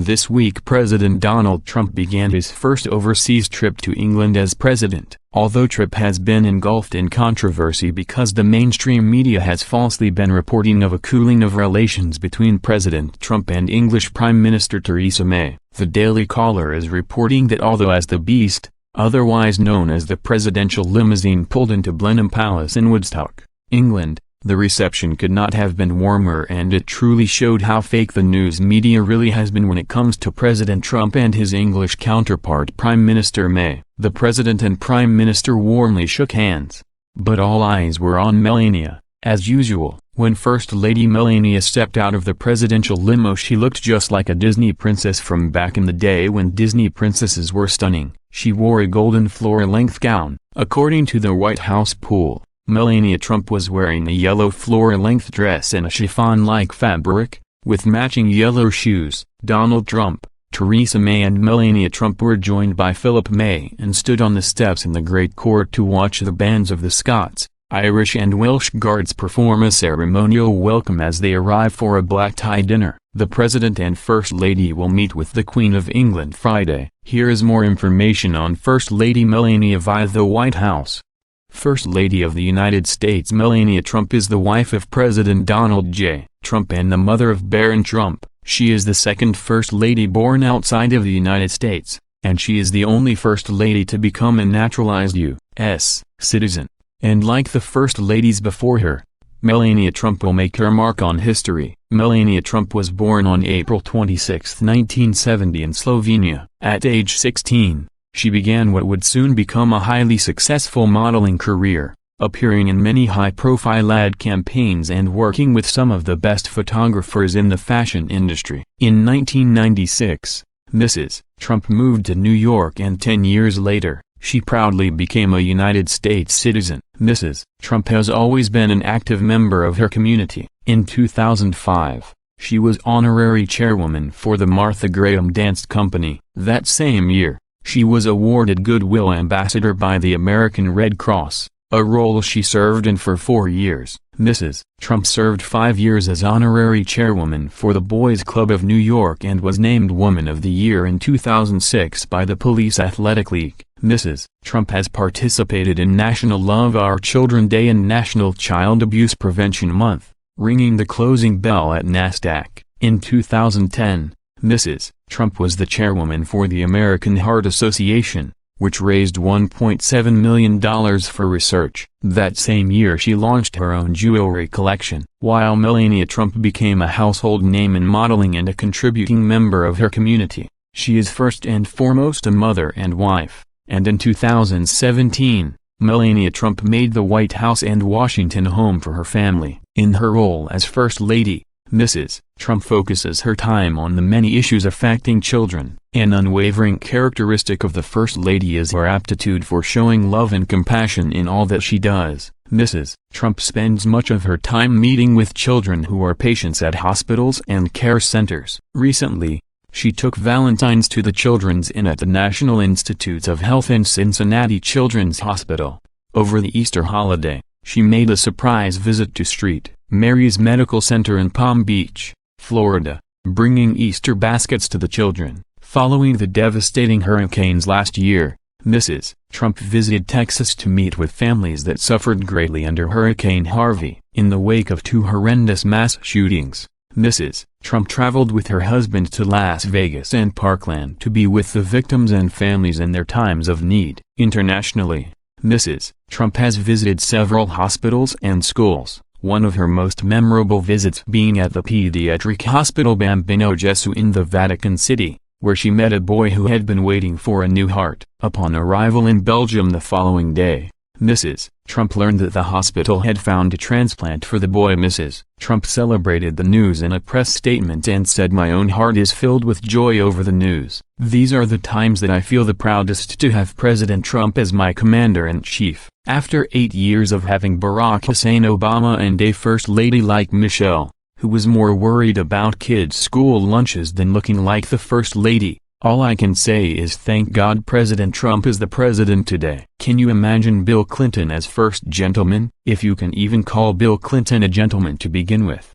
This week President Donald Trump began his first overseas trip to England as president, although trip has been engulfed in controversy because the mainstream media has falsely been reporting of a cooling of relations between President Trump and English Prime Minister Theresa May. The Daily Caller is reporting that although as the Beast, otherwise known as the presidential limousine, pulled into Blenheim Palace in Woodstock, England, the reception could not have been warmer, and it truly showed how fake the news media really has been when it comes to President Trump and his English counterpart Prime Minister May. The President and Prime Minister warmly shook hands. But all eyes were on Melania. As usual, when First Lady Melania stepped out of the presidential limo, she looked just like a Disney princess from back in the day when Disney princesses were stunning. She wore a golden floor-length gown. According to the White House pool, Melania Trump was wearing a yellow floor-length dress and a chiffon-like fabric, with matching yellow shoes. Donald Trump, Theresa May and Melania Trump were joined by Philip May and stood on the steps in the Great Court to watch the bands of the Scots, Irish and Welsh Guards perform a ceremonial welcome as they arrive for a black-tie dinner. The President and First Lady will meet with the Queen of England Friday. Here is more information on First Lady Melania via the White House. First Lady of the United States Melania Trump is the wife of President Donald J. Trump and the mother of Barron Trump. She is the second First Lady born outside of the United States, and she is the only First Lady to become a naturalized U.S. citizen. And like the First Ladies before her, Melania Trump will make her mark on history. Melania Trump was born on April 26, 1970 in Slovenia. At age 16, she began what would soon become a highly successful modeling career, appearing in many high-profile ad campaigns and working with some of the best photographers in the fashion industry. In 1996, Mrs. Trump moved to New York, and 10 years later, she proudly became a United States citizen. Mrs. Trump has always been an active member of her community. In 2005, she was honorary chairwoman for the Martha Graham Dance Company. That same year, she was awarded Goodwill Ambassador by the American Red Cross, a role she served in for 4 years. Mrs. Trump served 5 years as honorary chairwoman for the Boys Club of New York and was named Woman of the Year in 2006 by the Police Athletic League. Mrs. Trump has participated in National Love Our Children Day and National Child Abuse Prevention Month, ringing the closing bell at NASDAQ. In 2010, Mrs. Trump was the chairwoman for the American Heart Association, which raised $1.7 million for research. That same year she launched her own jewelry collection. While Melania Trump became a household name in modeling and a contributing member of her community, she is first and foremost a mother and wife. And in 2017, Melania Trump made the White House and Washington home for her family. In her role as First Lady, Mrs. Trump focuses her time on the many issues affecting children. An unwavering characteristic of the First Lady is her aptitude for showing love and compassion in all that she does. Mrs. Trump spends much of her time meeting with children who are patients at hospitals and care centers. Recently, she took Valentine's to the Children's Inn at the National Institutes of Health and Cincinnati Children's Hospital. Over the Easter holiday, she made a surprise visit to St. Mary's Medical Center in Palm Beach, Florida, bringing Easter baskets to the children. Following the devastating hurricanes last year, Mrs. Trump visited Texas to meet with families that suffered greatly under Hurricane Harvey. In the wake of 2 horrendous mass shootings, Mrs. Trump traveled with her husband to Las Vegas and Parkland to be with the victims and families in their times of need. Internationally, Mrs. Trump has visited several hospitals and schools, one of her most memorable visits being at the pediatric hospital Bambino Gesù in the Vatican City, where she met a boy who had been waiting for a new heart. Upon arrival in Belgium the following day, Mrs. Trump learned that the hospital had found a transplant for the boy. Mrs. Trump celebrated the news in a press statement and said, "My own heart is filled with joy over the news. These are the times that I feel the proudest to have President Trump as my commander-in-chief." After 8 years of having Barack Hussein Obama and a First Lady like Michelle, who was more worried about kids' school lunches than looking like the First Lady, all I can say is thank God President Trump is the president today. Can you imagine Bill Clinton as first gentleman? If you can even call Bill Clinton a gentleman to begin with.